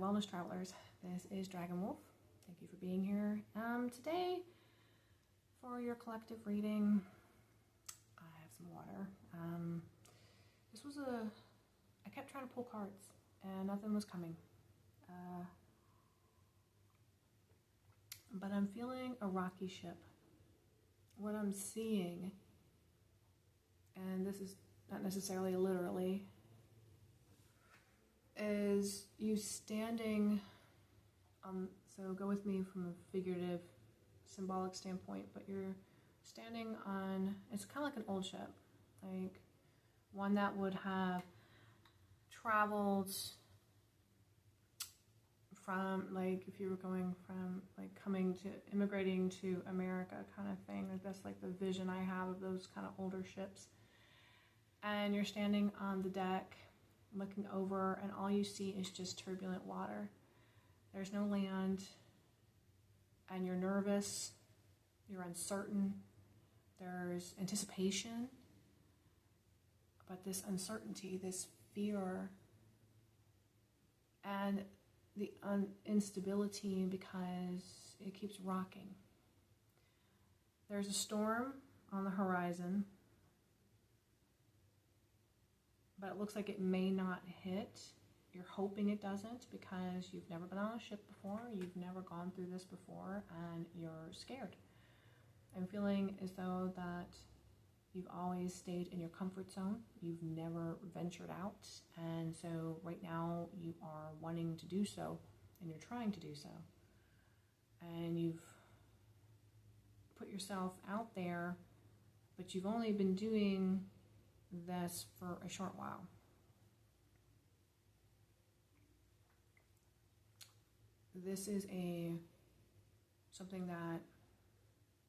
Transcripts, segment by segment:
Wellness Travelers. This is Dragonwolf. Thank you for being here. Today, for your collective reading, I have some water. I kept trying to pull cards and nothing was coming. But I'm feeling a rocky ship. What I'm seeing, and this is not necessarily literally, is you standing so go with me from a figurative, symbolic standpoint, but you're standing on, it's kind of like an old ship, like one that would have traveled from, like, if you were going from, like, immigrating to America kind of thing. That's like the vision I have of those kind of older ships. And you're standing on the deck, looking over, and all you see is just turbulent water. There's no land, and you're nervous, you're uncertain, there's anticipation, but this uncertainty, this fear, and the instability because it keeps rocking. There's a storm on the horizon, but it looks like it may not hit. You're hoping it doesn't because you've never been on a ship before, you've never gone through this before, and you're scared. I'm feeling as though that you've always stayed in your comfort zone, you've never ventured out, and so right now you are wanting to do so, and you're trying to do so. And you've put yourself out there, but you've only been doing this for a short while. This is something that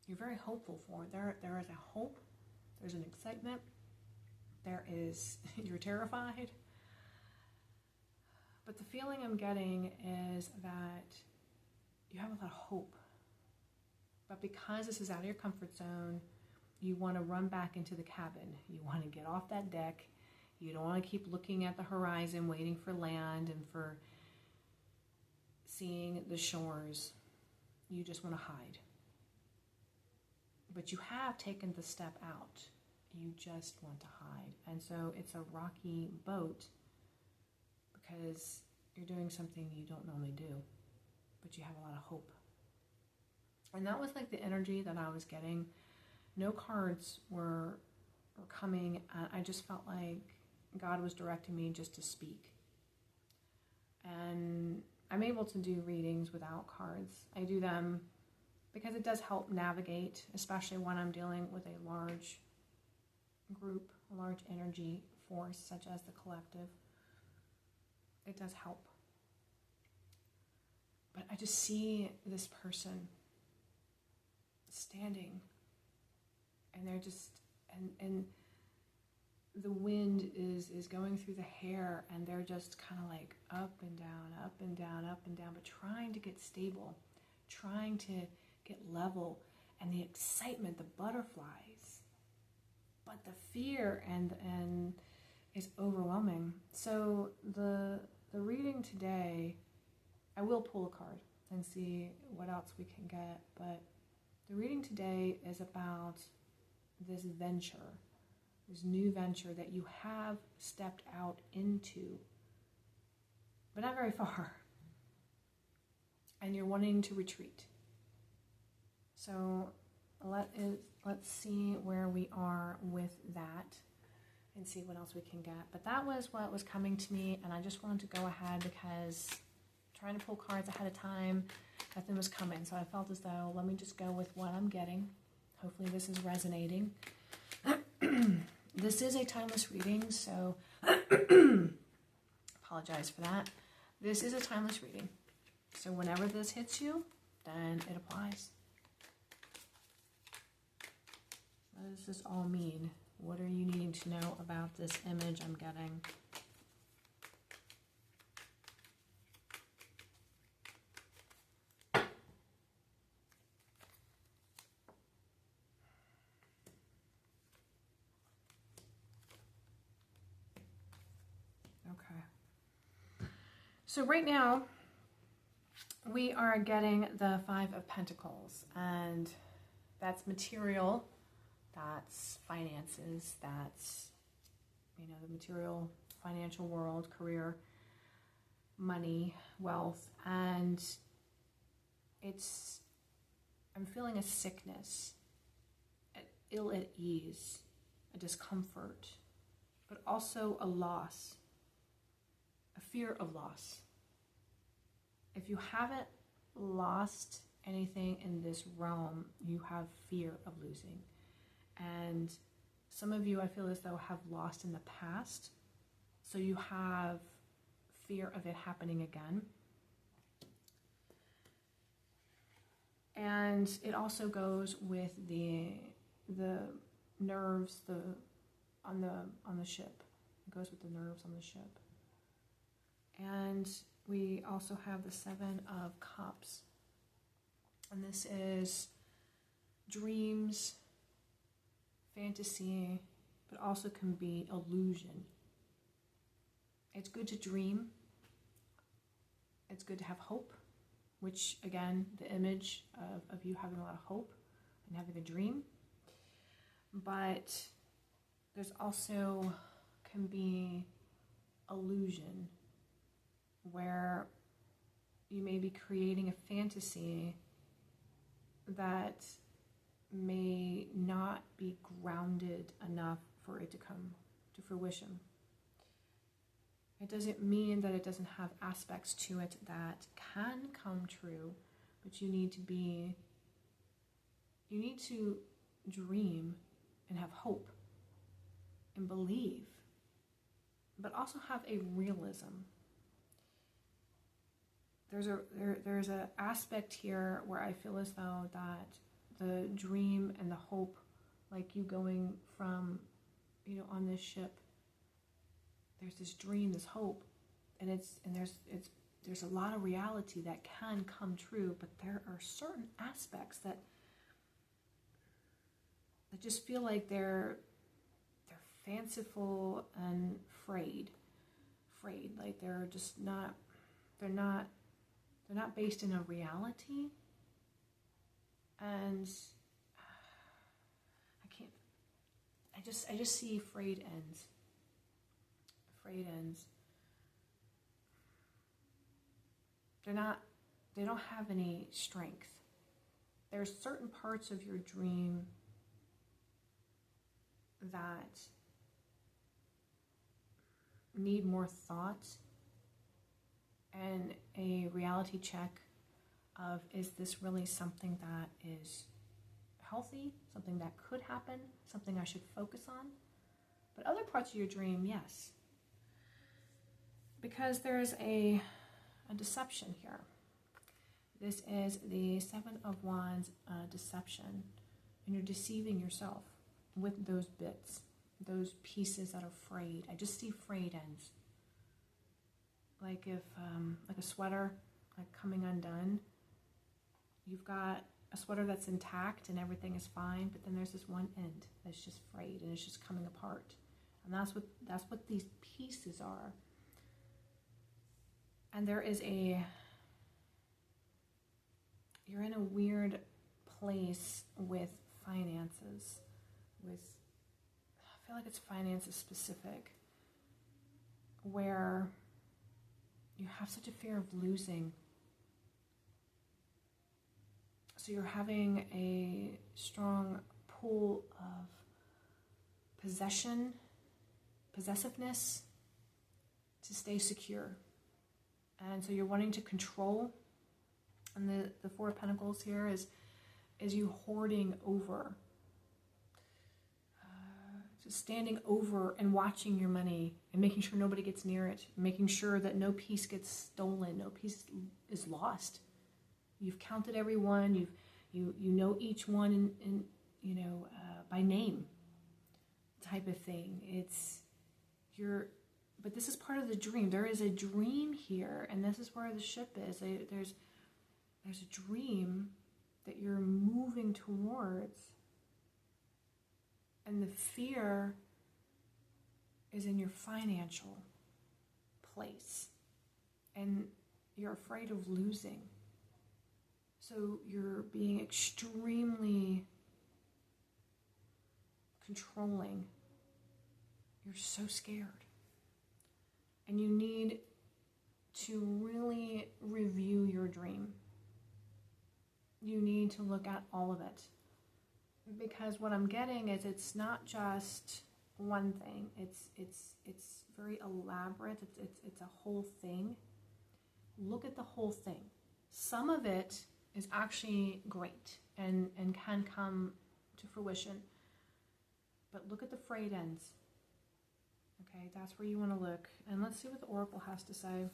you're very hopeful for. There is a hope, there's an excitement, you're terrified. But the feeling I'm getting is that you have a lot of hope. But because this is out of your comfort zone, you want to run back into the cabin. You want to get off that deck. You don't want to keep looking at the horizon, waiting for land and for seeing the shores. You just want to hide. But you have taken the step out. You just want to hide. And so it's a rocky boat because you're doing something you don't normally do, but you have a lot of hope. And that was like the energy that I was getting. No cards were coming. I just felt like God was directing me just to speak. And I'm able to do readings without cards. I do them because it does help navigate, especially when I'm dealing with a large group, a large energy force such as the collective. It does help. But I just see this person standing, and they're just, and the wind is going through the hair, and they're just kind of like up and down, up and down, up and down, but trying to get stable, trying to get level, and the excitement, the butterflies, but the fear and is overwhelming. So the reading today, I will pull a card and see what else we can get, but the reading today is about this venture, this new venture that you have stepped out into, but not very far, and you're wanting to retreat. So let's see where we are with that and see what else we can get. But that was what was coming to me, and I just wanted to go ahead because trying to pull cards ahead of time, nothing was coming. So I felt as though, let me just go with what I'm getting. Hopefully this is resonating. This is a timeless reading, so apologize for that. This is a timeless reading. So whenever this hits you, then it applies. What does this all mean? What are you needing to know about this image I'm getting? Okay. So right now, we are getting the Five of Pentacles, and that's material, that's finances, that's, the material, financial world, career, money, wealth, and I'm feeling a sickness, ill at ease, a discomfort, but also a loss, a fear of loss. If you haven't lost anything in this realm, you have fear of losing. And some of you, I feel as though, have lost in the past, so you have fear of it happening again. And it also goes with the nerves on the ship. It goes with the nerves on the ship. And we also have the Seven of Cups. And this is dreams, fantasy, but also can be illusion. It's good to dream. It's good to have hope, which, again, the image of you having a lot of hope and having a dream. But there's also can be illusion, where you may be creating a fantasy that may not be grounded enough for it to come to fruition. It doesn't mean that it doesn't have aspects to it that can come true, but you need to dream and have hope and believe, but also have a realism. There's a aspect here where I feel as though that the dream and the hope, like you going from, on this ship, there's this dream, this hope, and there's a lot of reality that can come true, but there are certain aspects that just feel like they're fanciful and frayed, like they're not based in a reality. And I just see frayed ends. They don't have any strength. There's certain parts of your dream that need more thought and a reality check of, is this really something that is healthy, something that could happen, something I should focus on? But other parts of your dream, yes. Because there's a deception here. This is the Seven of Wands deception, and you're deceiving yourself with those bits, those pieces that are frayed. I just see frayed ends. Like if, like a sweater, like coming undone. You've got a sweater that's intact and everything is fine, but then there's this one end that's just frayed and it's just coming apart. And that's what these pieces are. And you're in a weird place with finances. I feel like it's finances specific, where you have such a fear of losing. So you're having a strong pull of possessiveness to stay secure. And so you're wanting to control. And the Four of Pentacles here is you hoarding over. Just standing over and watching your money and making sure nobody gets near it. Making sure that no piece gets stolen, no piece is lost. You've counted every one. You know each one in by name, type of thing. But this is part of the dream. There is a dream here, and this is where the ship is. There's a dream that you're moving towards, and the fear is in your financial place, and you're afraid of losing. So you're being extremely controlling. You're so scared. And you need to really review your dream. You need to look at all of it. Because what I'm getting is it's not just one thing. It's very elaborate. It's a whole thing. Look at the whole thing. Some of it is actually great and can come to fruition. But look at the frayed ends. Okay, that's where you want to look. And let's see what the Oracle has to say.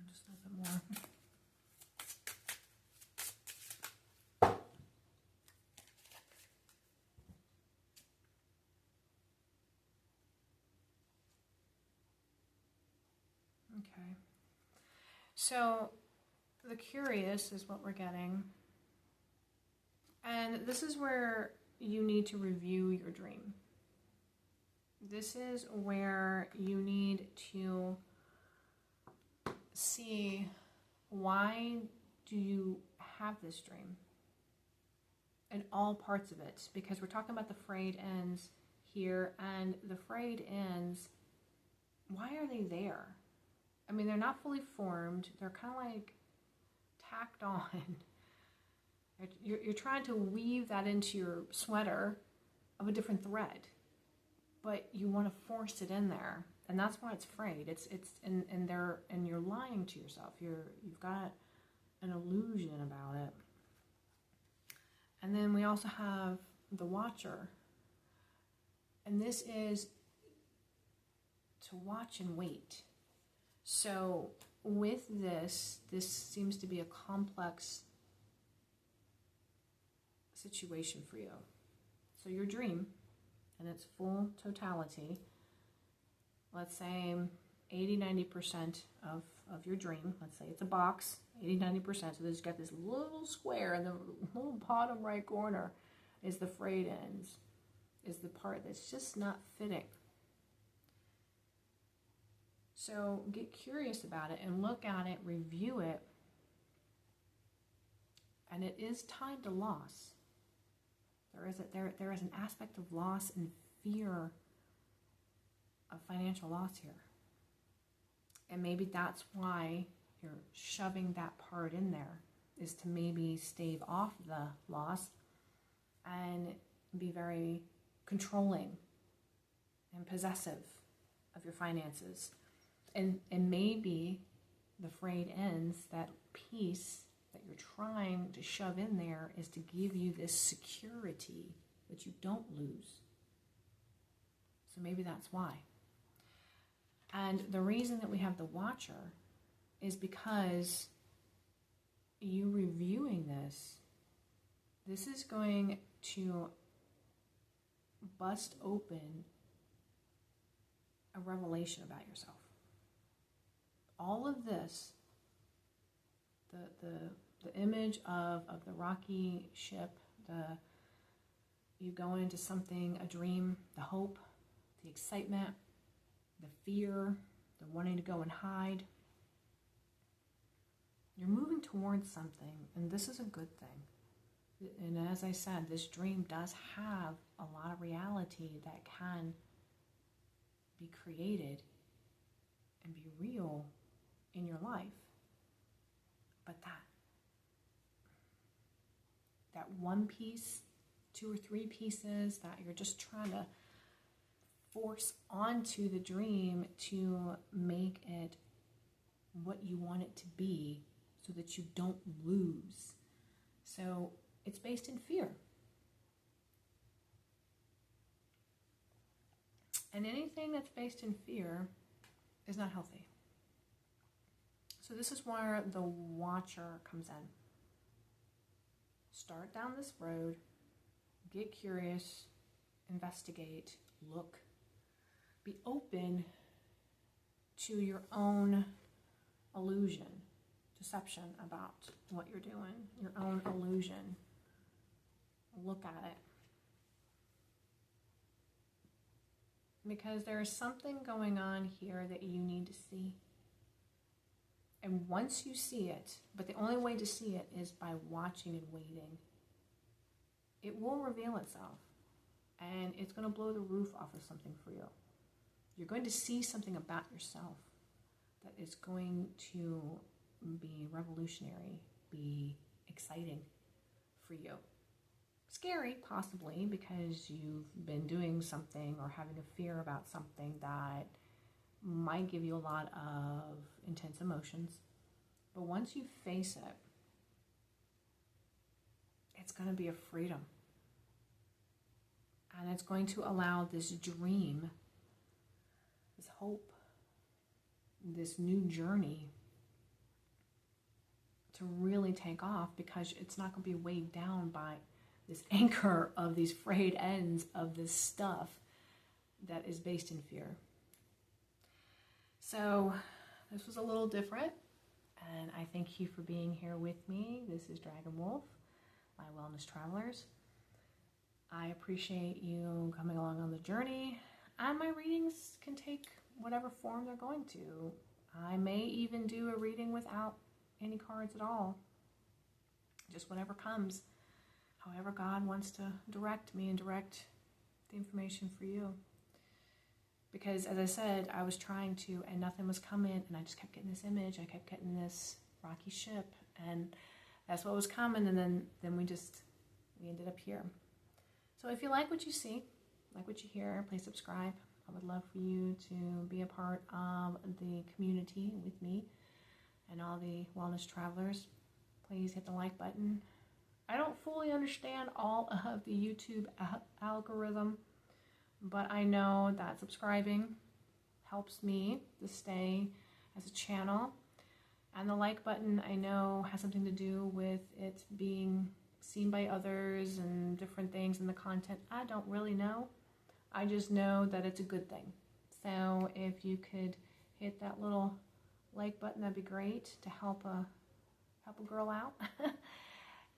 Just a little bit more. Okay. So the curious is what we're getting. And this is where you need to review your dream. This is where you need to see, why do you have this dream? And all parts of it. Because we're talking about the frayed ends here. And the frayed ends, why are they there? I mean, they're not fully formed. They're kind of like tacked on. You're trying to weave that into your sweater of a different thread, but you want to force it in there, and that's why it's frayed. And you're lying to yourself. You've got an illusion about it. And then we also have the Watcher, and this is to watch and wait. So with this seems to be a complex situation for you. So your dream, in its full totality, let's say 80-90% of your dream, let's say it's a box, 80-90%, so there's got this little square in the little bottom right corner is the frayed ends, is the part that's just not fitting. So get curious about it and look at it, review it, and it is tied to loss. There is an aspect of loss and fear of financial loss here. And maybe that's why you're shoving that part in there, is to maybe stave off the loss and be very controlling and possessive of your finances. And maybe the frayed ends, that piece that you're trying to shove in there, is to give you this security that you don't lose. So maybe that's why. And the reason that we have the Watcher is because you reviewing this is going to bust open a revelation about yourself. All of this, the image of the rocky ship, you go into something, a dream, the hope, the excitement, the fear, the wanting to go and hide. You're moving towards something, and this is a good thing. And as I said, this dream does have a lot of reality that can be created and be real in your life. But that one piece, 2 or 3 pieces that you're just trying to force onto the dream to make it what you want it to be so that you don't lose. So it's based in fear. And anything that's based in fear is not healthy. So this is where the Watcher comes in. Start down this road, get curious, investigate, look, be open to your own illusion, deception about what you're doing, your own illusion. Look at it. because there is something going on here that you need to see. And once you see it, but the only way to see it is by watching and waiting, it will reveal itself. And it's going to blow the roof off of something for you. You're going to see something about yourself that is going to be revolutionary, be exciting for you. Scary, possibly, because you've been doing something or having a fear about something that might give you a lot of intense emotions. But once you face it, it's going to be a freedom. And it's going to allow this dream, this hope, this new journey to really take off, because it's not going to be weighed down by this anchor of these frayed ends of this stuff that is based in fear. So this was a little different, and I thank you for being here with me. This is Dragonwolf, my wellness travelers. I appreciate you coming along on the journey, and my readings can take whatever form they're going to. I may even do a reading without any cards at all, just whatever comes, however God wants to direct me and direct the information for you. Because as I said, I was trying to, and nothing was coming, and I just kept getting this image, I kept getting this rocky ship, and that's what was coming, and then we ended up here. So if you like what you see, like what you hear, please subscribe. I would love for you to be a part of the community with me and all the wellness travelers. Please hit the like button. I don't fully understand all of the YouTube algorithm, but I know that subscribing helps me to stay as a channel. And the like button, I know, has something to do with it being seen by others and different things in the content. I don't really know. I just know that it's a good thing. So if you could hit that little like button, that'd be great to help a girl out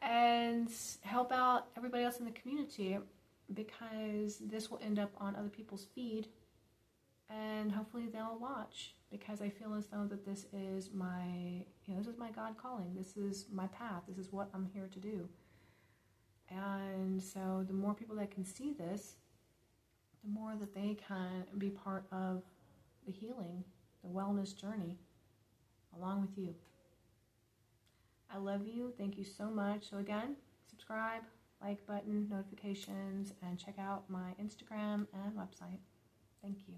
and help out everybody else in the community, because this will end up on other people's feed and hopefully they'll watch, because I feel as though that this is my, this is my God calling. This is my path. This is what I'm here to do. And so the more people that can see this, the more that they can be part of the healing, the wellness journey, along with you. I love you. Thank you so much. So again, subscribe, like button, notifications, and check out my Instagram and website. Thank you.